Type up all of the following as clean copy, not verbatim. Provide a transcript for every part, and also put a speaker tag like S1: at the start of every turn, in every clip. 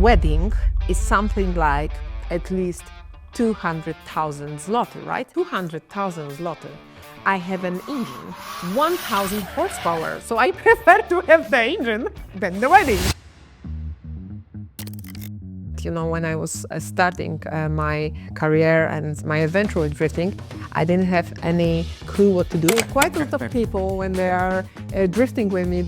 S1: wedding is something like at least 200,000 zloty, right? 200,000 zloty. I have an engine, 1,000 horsepower, so I prefer to have the engine than the wedding. You know, when I was starting my career and my adventure with drifting, I didn't have any clue what to do. Quite a lot of people, when they are drifting with me,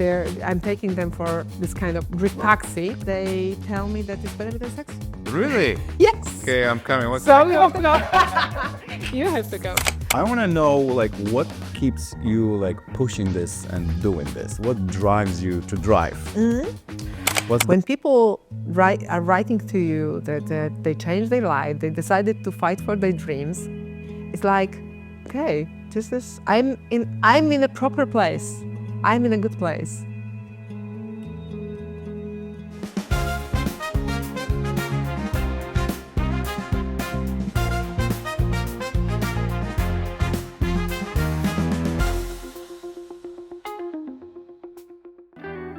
S1: I'm taking them for this kind of drift taxi. They tell me that it's better than sex.
S2: Really?
S1: Yes.
S2: Okay, I'm coming. What's
S1: So you have to go. You have to go.
S3: I want to know, like, what keeps you, like, pushing this and doing this? What drives you to drive?
S1: When people are writing to you that they changed their life, they decided to fight for their dreams, it's like, okay, I'm in a proper place. I'm in a good place.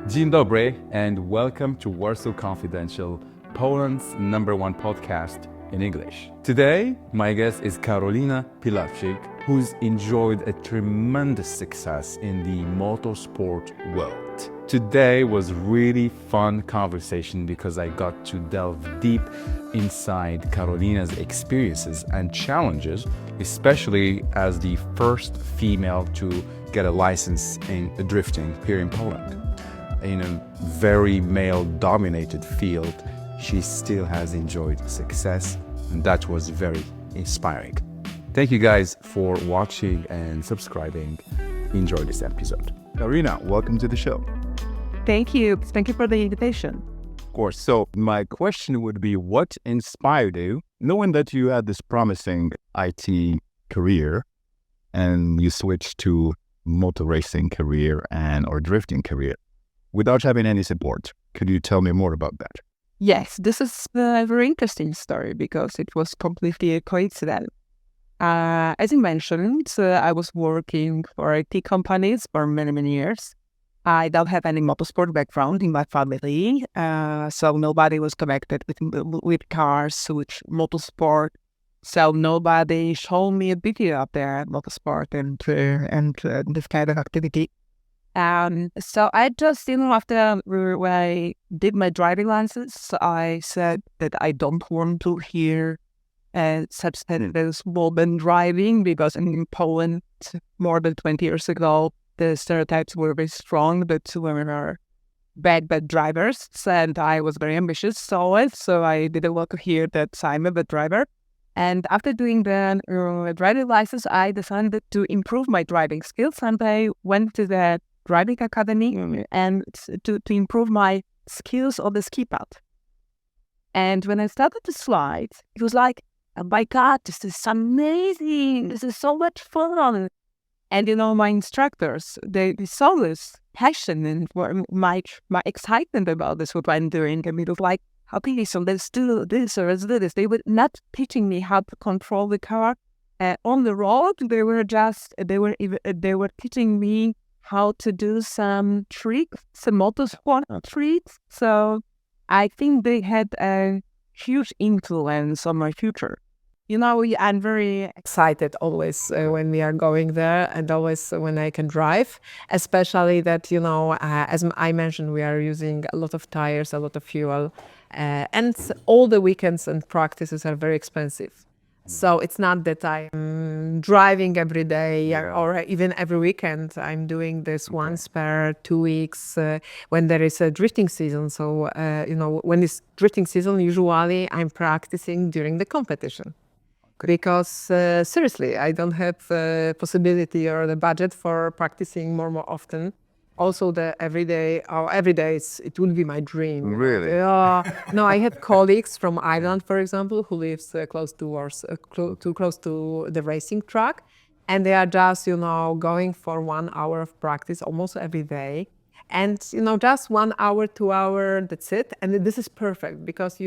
S3: Dzień dobry and welcome to Warsaw Confidential, Poland's #1 podcast in English. Today, my guest is Karolina Pilarczyk, who's enjoyed a tremendous success in the motorsport world. Today was really fun conversation because I got to delve deep inside Karolina's experiences and challenges, especially as the first female to get a license in drifting here in Poland. In a very male-dominated field, she still has enjoyed success, and that was very inspiring. Thank you guys for watching and subscribing. Enjoy this episode.
S2: Karolina, welcome to the show.
S1: Thank you. Thank you for the invitation.
S2: Of course. So my question would be, what inspired you, knowing that you had this promising IT career and you switched to motor racing career or drifting career without having any support? Could you tell me more about that?
S4: Yes, this is a very interesting story because it was completely a coincidence. As you mentioned, I was working for IT companies for many, many years. I don't have any motorsport background in my family, so nobody was connected with cars, with motorsport. So nobody showed me a video of their motorsport and this kind of activity. So I just, after when I did my driving license, I said that I don't want to hear such as woman driving, because in Poland, more than 20 years ago, the stereotypes were very strong that women are bad drivers, and I was very ambitious, so I didn't want to hear that I'm a bad driver. And after doing the driving license, I decided to improve my driving skills, and I went to the driving academy and to improve my skills on the ski pad. And when I started to slide, it was like, oh my God, this is amazing. This is so much fun. And, my instructors, they saw this passion and my excitement about this, what I'm doing. And it was like, okay, so let's do this or let's do this. They were not teaching me how to control the car on the road. They were teaching me how to do some tricks, some motorsport tricks. So I think they had a huge influence on my future.
S1: I'm very excited always when we are going there, and always when I can drive, especially that, as I mentioned, we are using a lot of tires, a lot of fuel, and all the weekends and practices are very expensive. So it's not that I'm driving every day or even every weekend. I'm doing this once per 2 weeks when there is a drifting season. So, when it's drifting season, usually I'm practicing during the competition. Because seriously, I don't have the possibility or the budget for practicing more often. Also, every day it will be my dream.
S2: Really?
S1: No, I have colleagues from Ireland, for example, who lives close to Warsaw, close to the racing track, and they are just going for 1 hour of practice almost every day, and just 1 hour, 2 hour, that's it, and this is perfect because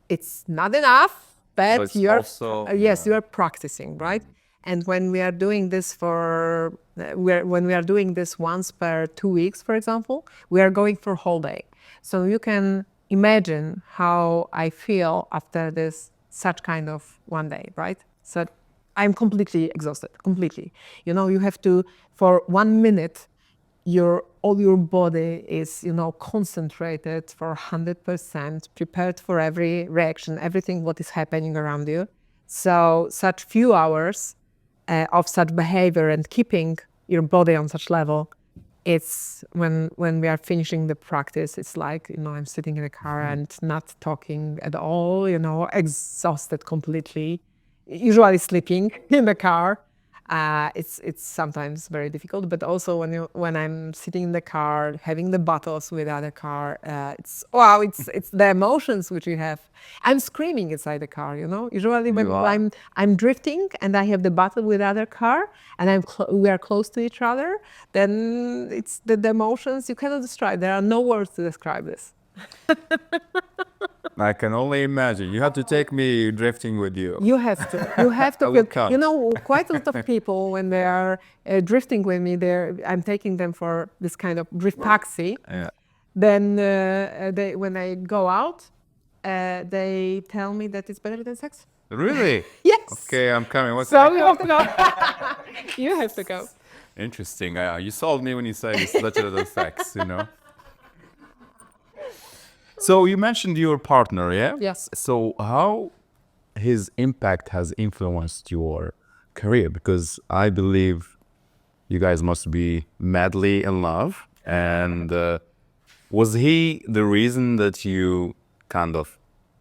S1: it's not enough, but
S2: So
S1: you're
S2: also,
S1: yes, you are practicing, right? And when we are doing this when we are doing this once per 2 weeks, for example, we are going for whole day. So you can imagine how I feel after this such kind of one day, right? So I'm completely exhausted, completely. You know, you have to, for 1 minute, all your body is, you know, concentrated for 100%, prepared for every reaction, everything what is happening around you. So such few hours of such behavior and keeping your body on such level, it's when we are finishing the practice, it's like, you know, I'm sitting in a car and not talking at all, you know, exhausted completely, usually sleeping in the car. It's sometimes very difficult, but also when I'm sitting in the car having the battles with other car, it's the emotions which you have. I'm screaming inside the car, you know. Usually when I'm drifting and I have the battle with other car and we are close to each other, then it's the emotions you cannot describe. There are no words to describe this.
S3: I can only imagine. You have to take me drifting with you.
S1: You have to. You have to.
S3: I will
S1: feel,
S3: come.
S1: you know, quite a lot of people when they are drifting with me, I'm taking them for this kind of drift taxi.
S3: Yeah.
S1: Then when I go out, they tell me that it's better than sex.
S3: Really?
S1: Yes.
S3: Okay, I'm coming. What's
S1: So you have to go. You have to go.
S3: Interesting. You sold me when you say it's better than sex, you know? So you mentioned your partner, yeah?
S1: Yes.
S3: So how his impact has influenced your career? Because I believe you guys must be madly in love. And was he the reason that you kind of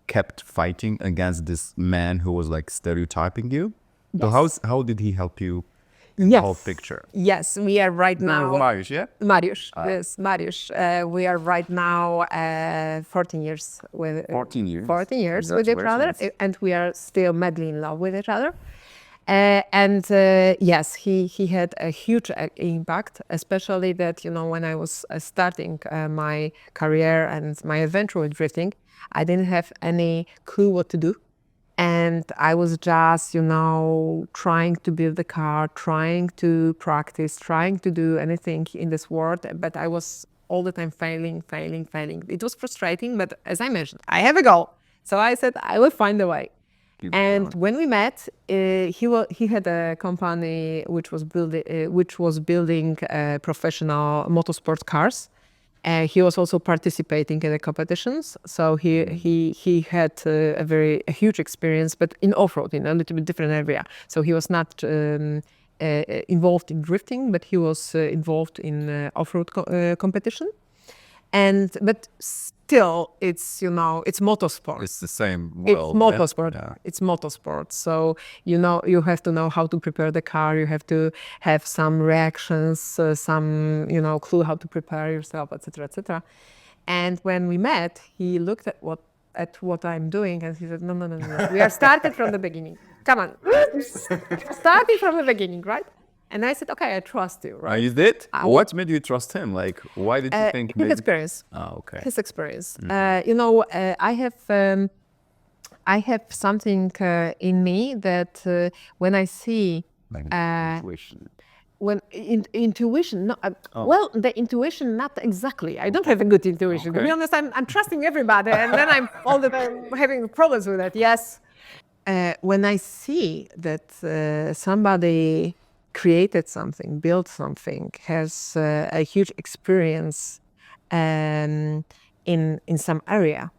S3: kept fighting against this man who was like stereotyping you? So how did he help you in the whole picture?
S1: Yes, we are right now.
S3: Mariusz, yeah?
S1: Mariusz, yes, Mariusz. We are right now 14 years with
S3: 14 years.
S1: 14 years with each other,
S3: Congratulations.
S1: and we are still madly in love with each other. Yes, he had a huge impact, especially that, you know, when I was starting my career and my adventure with drifting, I didn't have any clue what to do. And I was just, you know, trying to build the car, trying to practice, trying to do anything in this world. But I was all the time failing. It was frustrating, but as I mentioned, I have a goal. So I said, I will find a way. And when we met, he had a company which was building professional motorsport cars. He was also participating in the competitions, so he had a huge experience, but in off-road, in a little bit different area. So he was not involved in drifting, but he was involved in off-road competition. But still, it's, you know, it's motorsport.
S3: It's the same
S1: It's
S3: world.
S1: motorsport.
S3: Yeah.
S1: It's motorsport. So, you know, you have to know how to prepare the car. You have to have some reactions, some, you know, clue how to prepare yourself, etc., etc. And when we met, he looked at what I'm doing, and he said, no. We are started from the beginning. Come on, starting from the beginning, right? And I said, okay, I trust you, right?
S3: You did?
S1: I-
S3: What made you trust him? Like, why did you think?
S1: His experience.
S3: Oh, okay.
S1: His experience. You know, I have something in me that when I see
S3: Intuition.
S1: when intuition, no, well, the intuition, not exactly. I don't have a good intuition. To be
S3: Okay.
S1: honest, I'm trusting everybody, and then I'm all the time having problems with that. Yes. When I see that somebody created something, built something, has a huge experience in some area,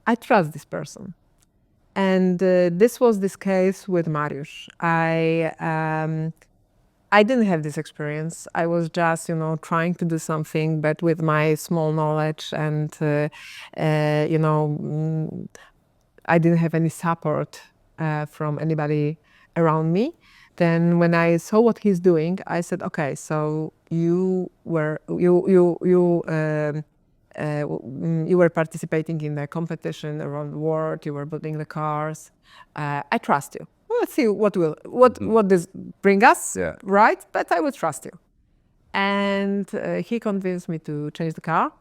S1: I trust this person. And this was this case with Mariusz. I didn't have this experience. I was just, you know, trying to do something, but with my small knowledge and, you know, I didn't have any support from anybody around me. Then when I saw what he's doing, I said, okay, so you were participating in the competition around the world. You were building the cars. I trust you. Let's see what this bring us,
S3: Yeah.
S1: right? But I will trust you. And he convinced me to change the car.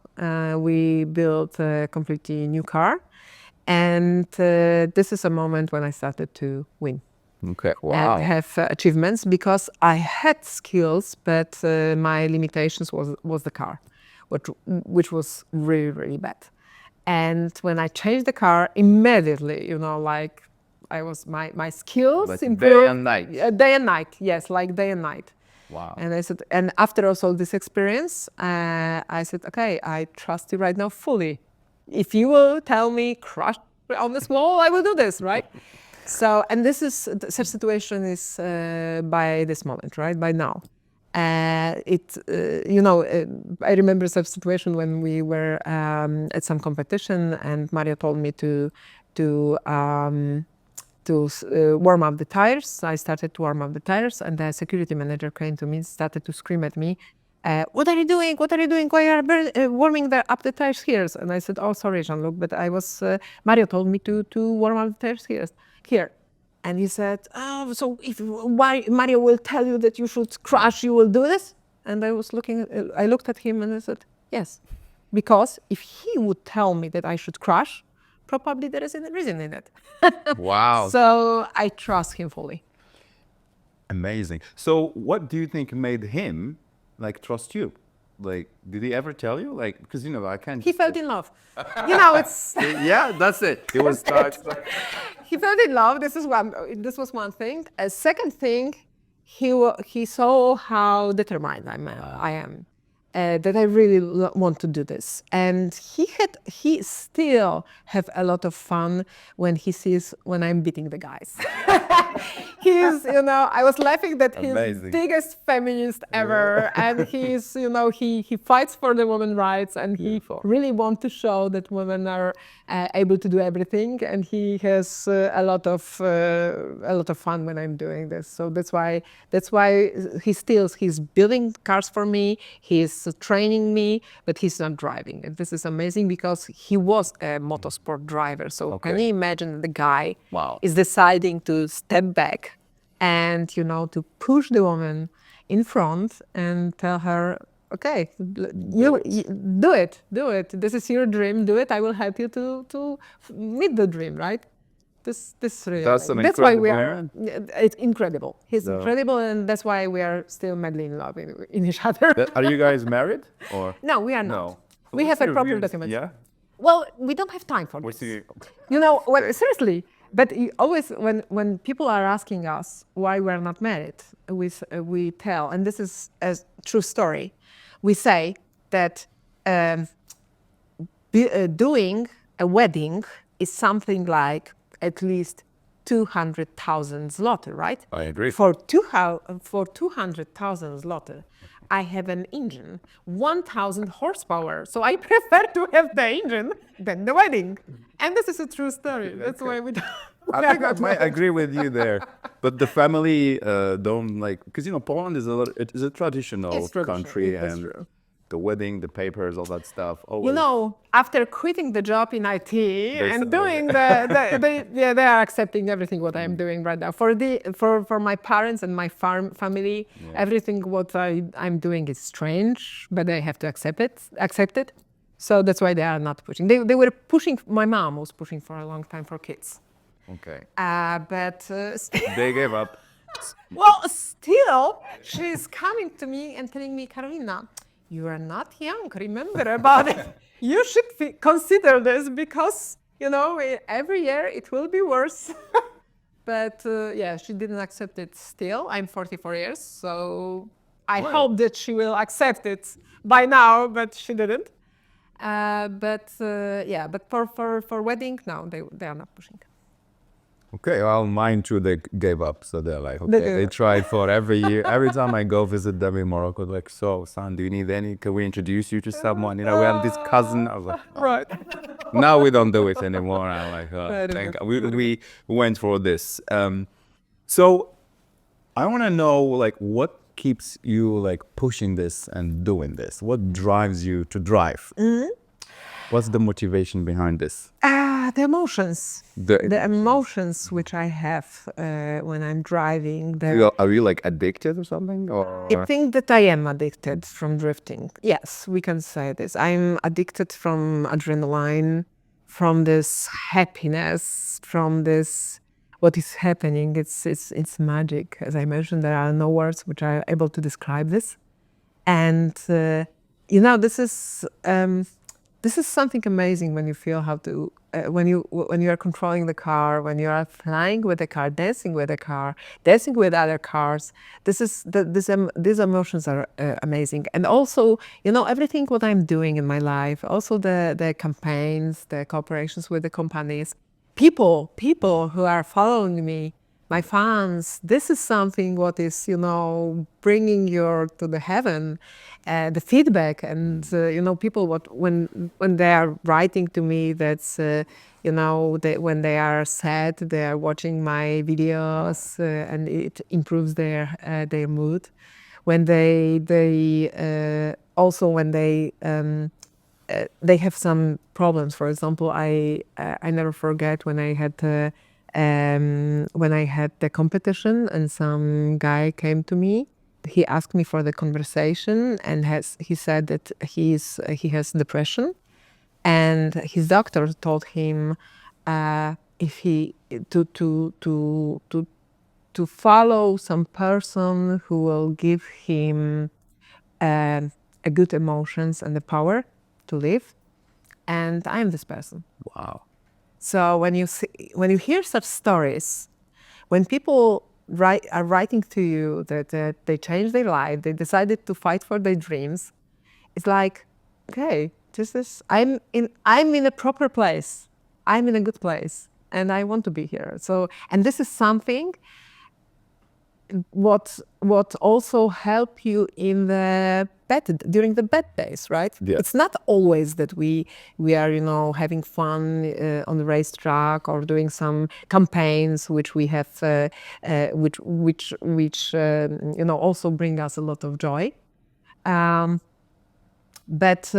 S1: We built a completely new car. And this is a moment when I started to win.
S3: Okay.
S1: And have achievements, because I had skills, but my limitations was the car, which was really, really bad. And when I changed the car, immediately, like my skills
S3: Like
S1: improved.
S3: day and night.
S1: Day and night, yes, like day and night.
S3: Wow.
S1: And I said, and after also this experience, I said, okay, I trust you right now fully. If you will tell me crush on this wall, I will do this, right? So, and this is, such situation is by this moment, right? By now. I remember some situation when we were at some competition and Mario told me to warm up the tires. I started to warm up the tires and the security manager came to me and started to scream at me. What are you doing? What are you doing? Why are you warming up the tires here? And I said, oh, sorry, Jean-Luc, but Mario told me to warm up the tires here. And he said, oh, so why Mario will tell you that you should crash, you will do this? And I looked at him and I said, yes, because if he would tell me that I should crash, probably there is a reason in it.
S3: Wow.
S1: So I trust him fully.
S3: Amazing. So what do you think made him trust you? Did he ever tell you? Because I can't.
S1: He fell in love. It's.
S3: Yeah, that's it. He was
S1: He fell in love. This was one thing. A second thing, he saw how determined I am. That I really want to do this, and he still have a lot of fun when he sees when I'm beating the guys. I was laughing that he's
S3: Amazing.
S1: biggest feminist ever, and he fights for the women's rights, and
S3: Beautiful.
S1: he really wants to show that women are able to do everything, and he has a lot of fun when I'm doing this. So that's why he's building cars for me. He's training me, but he's not driving. And this is amazing because he was a motorsport driver. So can you imagine the guy is deciding to step back and, to push the woman in front and tell her, okay, you do it. This is your dream. Do it. I will help you to meet the dream, right? This really.
S3: That's an
S1: That's why we
S3: incredible
S1: are. It's incredible. He's incredible, and that's why we are still madly in love in each other.
S3: Are you guys married or?
S1: No, we are not.
S3: No.
S1: We have a proper document.
S3: Yeah.
S1: Well, we don't have time for this. Seriously. But always when people are asking us why we're not married, we tell, and this is a true story, we say that doing a wedding is something like at least 200,000 zloty, right?
S3: I agree.
S1: For 200,000 zloty, I have an engine, 1,000 horsepower. So I prefer to have the engine than the wedding. And this is a true story. That's why we don't.
S3: I think I might agree with you there, but the family don't because Poland is a traditional country,
S1: That's
S3: and
S1: true.
S3: the wedding, the papers, all that stuff. Always.
S1: After quitting the job in IT and doing they are accepting everything what I'm doing right now. For my parents and my family, everything what I'm doing is strange, but they have to accept it. So that's why they are not pushing. They were pushing. My mom was pushing for a long time for kids.
S3: Okay.
S1: But
S3: They gave up.
S1: well, still, she's coming to me and telling me, Karolina, you are not young. Remember about it. You should consider this because, every year it will be worse. But she didn't accept it still. I'm 44 years, so I hope that she will accept it by now, but she didn't. But for wedding, no, they are not pushing.
S3: Okay, well, mine too, they gave up. So they're like, okay, they tried for every year. Every time I go visit them in Morocco, they're like, so, son, do you need any? Can we introduce you to someone? We have this cousin. I was like, oh.
S1: Right.
S3: Now we don't do it anymore. I'm like, thank God. We went for this. So I want to know, what keeps you, pushing this and doing this? What drives you to drive?
S1: Mm-hmm.
S3: What's the motivation behind this?
S1: The emotions. The emotions which I have when I'm driving.
S3: Are you addicted or something? Or?
S1: I think that I am addicted from drifting. Yes, we can say this. I'm addicted from adrenaline, from this happiness, from this what is happening. It's magic. As I mentioned, there are no words which are able to describe this. And this is this is something amazing when you feel how to when you are controlling the car, when you are flying with the car, dancing with the car, dancing with other cars. These emotions are amazing. And also, everything what I'm doing in my life, also the campaigns, the cooperations with the companies, people who are following me, my fans. This is something what is bringing you to the heaven, the feedback. And people when they are writing to me, that's when they are sad, they are watching my videos, and it improves their mood. When they also when they have some problems. For example, I never forget when I had the competition, and some guy came to me. He asked me for the conversation, and he said that he has depression, and his doctor told him if he to follow some person who will give him a good emotions and the power to live. And I am this person.
S3: Wow.
S1: So when you hear such stories, when people are writing to you that they changed their life, they decided to fight for their dreams, it's like, okay, I'm in a proper place. I'm in a good place, and I want to be here. So, and this is something what also help you in during the bad days, right?
S3: Yeah.
S1: It's not always that we are having fun on the racetrack or doing some campaigns which we have which also bring us a lot of joy. But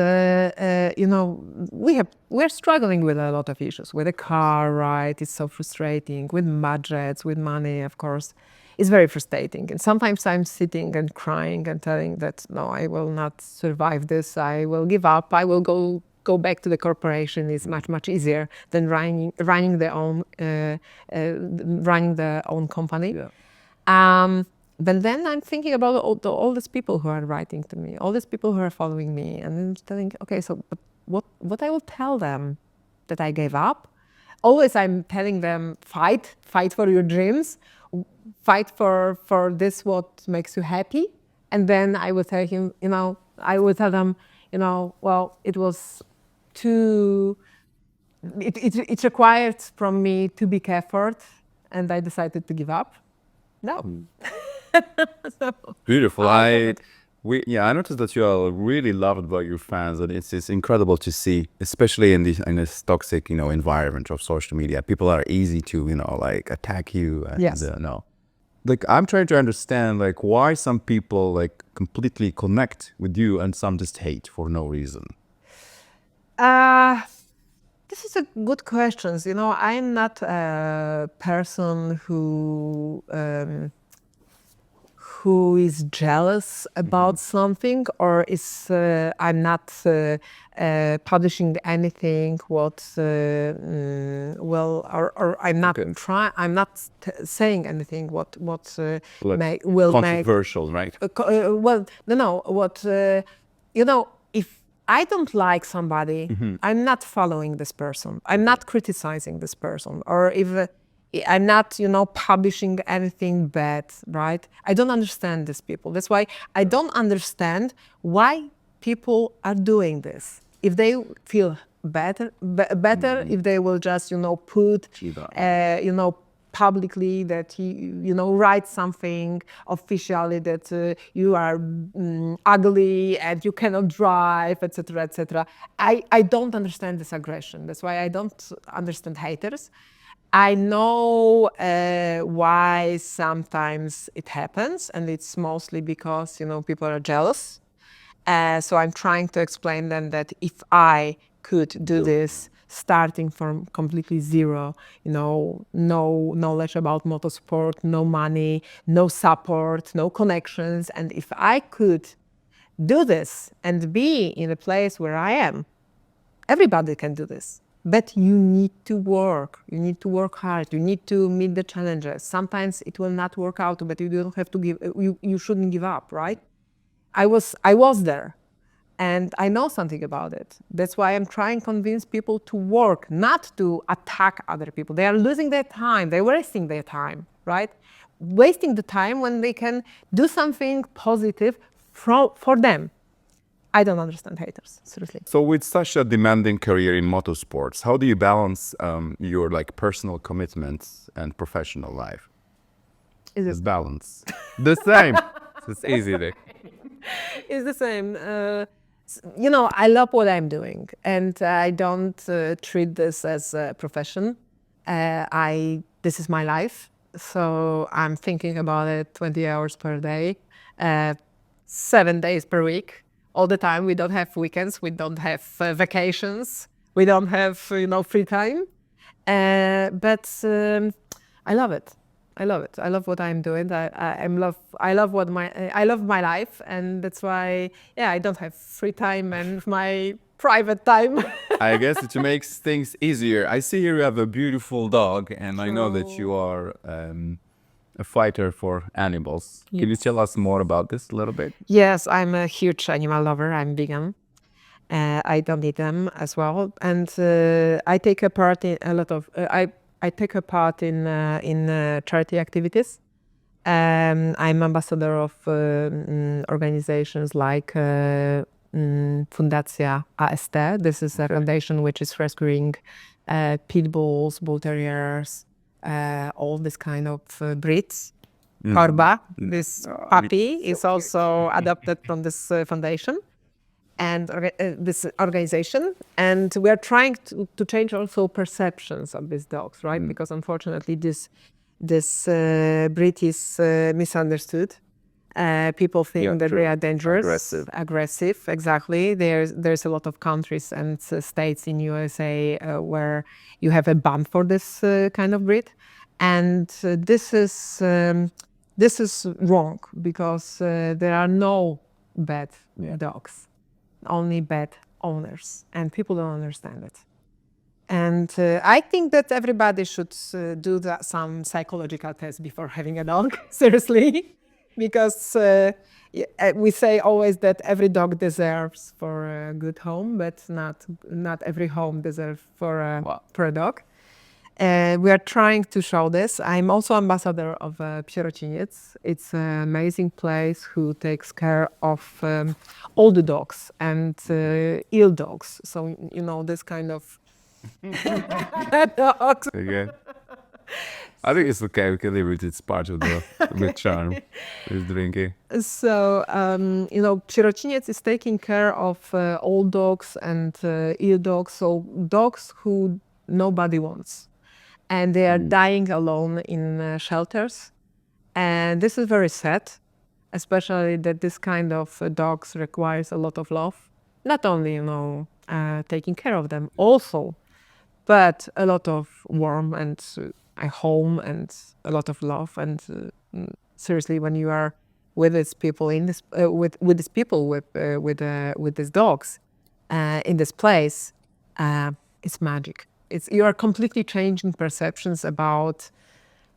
S1: we're struggling with a lot of issues with the car, right? It's so frustrating, with budgets, with money, of course. It's very frustrating. And sometimes I'm sitting and crying and telling that, no, I will not survive this. I will give up. I will go back to the corporation. It's much, much easier than running their own company.
S3: Yeah.
S1: But then I'm thinking about all these people who are writing to me, all these people who are following me, and I'm telling, okay, so but what I will tell them? That I gave up? Always I'm telling them, fight for your dreams, fight for this what makes you happy. And then I will tell him, I will tell them, well, it was too, it required from me too big effort, and I decided to give up. No. So,
S3: Beautiful.
S1: I
S3: I noticed that you are really loved by your fans, and it's incredible to see, especially in this toxic environment of social media. People are easy to like attack you. And,
S1: Yes.
S3: no, like I'm trying to understand like why some people like completely connect with you and some just hate for no reason.
S1: This is a good question. I'm not a person who is jealous about something, or I'm not publishing anything what or I'm not
S3: Okay.
S1: I'm not saying anything what
S3: Like
S1: will make
S3: controversial, right?
S1: well, no, what if I don't like somebody, I'm not following this person. I'm not criticizing this person, or if I'm not, publishing anything bad, right? I don't understand these people. That's why I don't understand why people are doing this. If they feel better, if they will just, put, publicly that write something officially that you are ugly and you cannot drive, etc., etc. I don't understand this aggression. That's why I don't understand haters. I know why sometimes it happens, and it's mostly because people are jealous. So I'm trying to explain them that if I could do this, starting from completely zero, no knowledge about motorsport, no money, no support, no connections, and if I could do this and be in a place where I am, everybody can do this. But you need to work. You need to work hard. You need to meet the challenges. Sometimes it will not work out, but you don't have to give. You shouldn't give up, right? I was there. And I know something about it. That's why I'm trying to convince people to work, not to attack other people. They are losing their time. They're wasting their time, right? Wasting the time when they can do something positive for them. I don't understand haters, seriously.
S3: So with such a demanding career in motorsports, how do you balance your like personal commitments and professional life?
S1: Is
S3: This
S1: it?
S3: balance. The same. It's easy.
S1: It's the same. You know, I love what I'm doing, and I don't treat this as a profession. This is my life, so I'm thinking about it 20 hours per day, 7 days per week, all the time. We don't have weekends, we don't have vacations, we don't have free time. But I love it. I love it. I love what I'm doing. I love my life, and that's why I don't have free time and my private time.
S3: I guess it makes things easier. I see here you have a beautiful dog, and I know that you are a fighter for animals. Can you tell us more about this a little bit?
S1: Yes, I'm a huge animal lover. I'm vegan. I don't eat them as well, and I take a part in a lot of. I take a part in charity activities. I'm ambassador of organizations like Fundacja AST. This is a foundation which is rescuing pit bulls, bull terriers, all this kind of breeds. Korba, this puppy, is also adopted from this foundation and this organization, and we are trying to change also perceptions of these dogs, right? Because unfortunately this breed is misunderstood. People think that they are dangerous, aggressive. Exactly. There's a lot of countries and states in USA where you have a ban for this kind of breed, and this is wrong, because there are no bad dogs, only bad owners, and people don't understand it. And I think that everybody should do some psychological test before having a dog, seriously, because we say always that every dog deserves for a good home, but not every home deserves for a dog. We are trying to show this. I'm also ambassador of Pilarczyk. It's an amazing place who takes care of all the dogs and ill dogs. So, this kind of dogs.
S3: Okay. I think it's okay. We can leave it. It's part of the charm. Is drinking.
S1: So, Pilarczyk is taking care of old dogs and ill dogs. So dogs who nobody wants. And they are dying alone in shelters. And this is very sad, especially that this kind of dogs requires a lot of love. Not only, taking care of them also, but a lot of warmth and a home and a lot of love. And seriously, when you are with these people with these dogs in this place, it's magic. You are completely changing perceptions about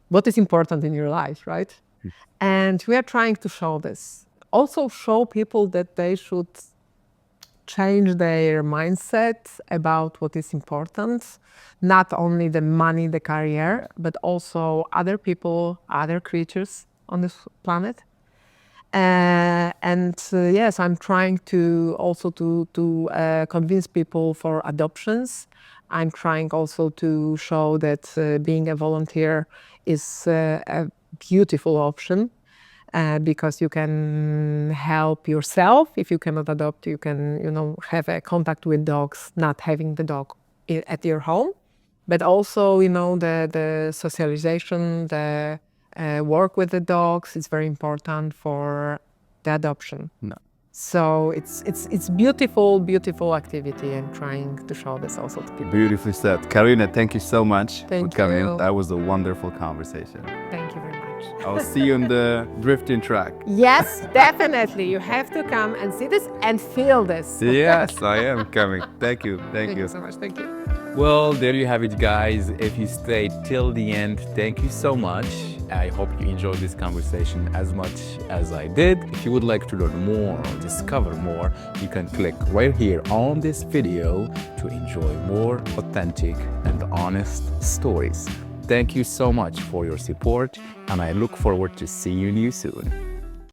S1: what is important in your life, right? And we are trying to show this. Also show people that they should change their mindset about what is important, not only the money, the career, but also other people, other creatures on this planet. Yes, I'm trying to also to convince people for adoptions. I'm trying also to show that being a volunteer is a beautiful option, because you can help yourself. If you cannot adopt, you can, have a contact with dogs, not having the dog at your home, but also, the socialization, the work with the dogs is very important for the adoption.
S3: No.
S1: So it's beautiful activity, and trying to show this also to people.
S3: Beautifully said. Karolina, thank you so much for coming.
S1: you.
S3: That was a wonderful conversation.
S1: Thank you very much.
S3: I'll see you on the drifting track.
S1: Yes, definitely. You have to come and see this and feel this.
S3: Yes, I am coming. Thank you.
S1: Thank you so much. Thank you.
S3: Well, there you have it, guys. If you stayed till the end, thank you so much. I hope you enjoyed this conversation as much as I did. If you would like to learn more or discover more, you can click right here on this video to enjoy more authentic and honest stories. Thank you so much for your support, and I look forward to seeing you soon.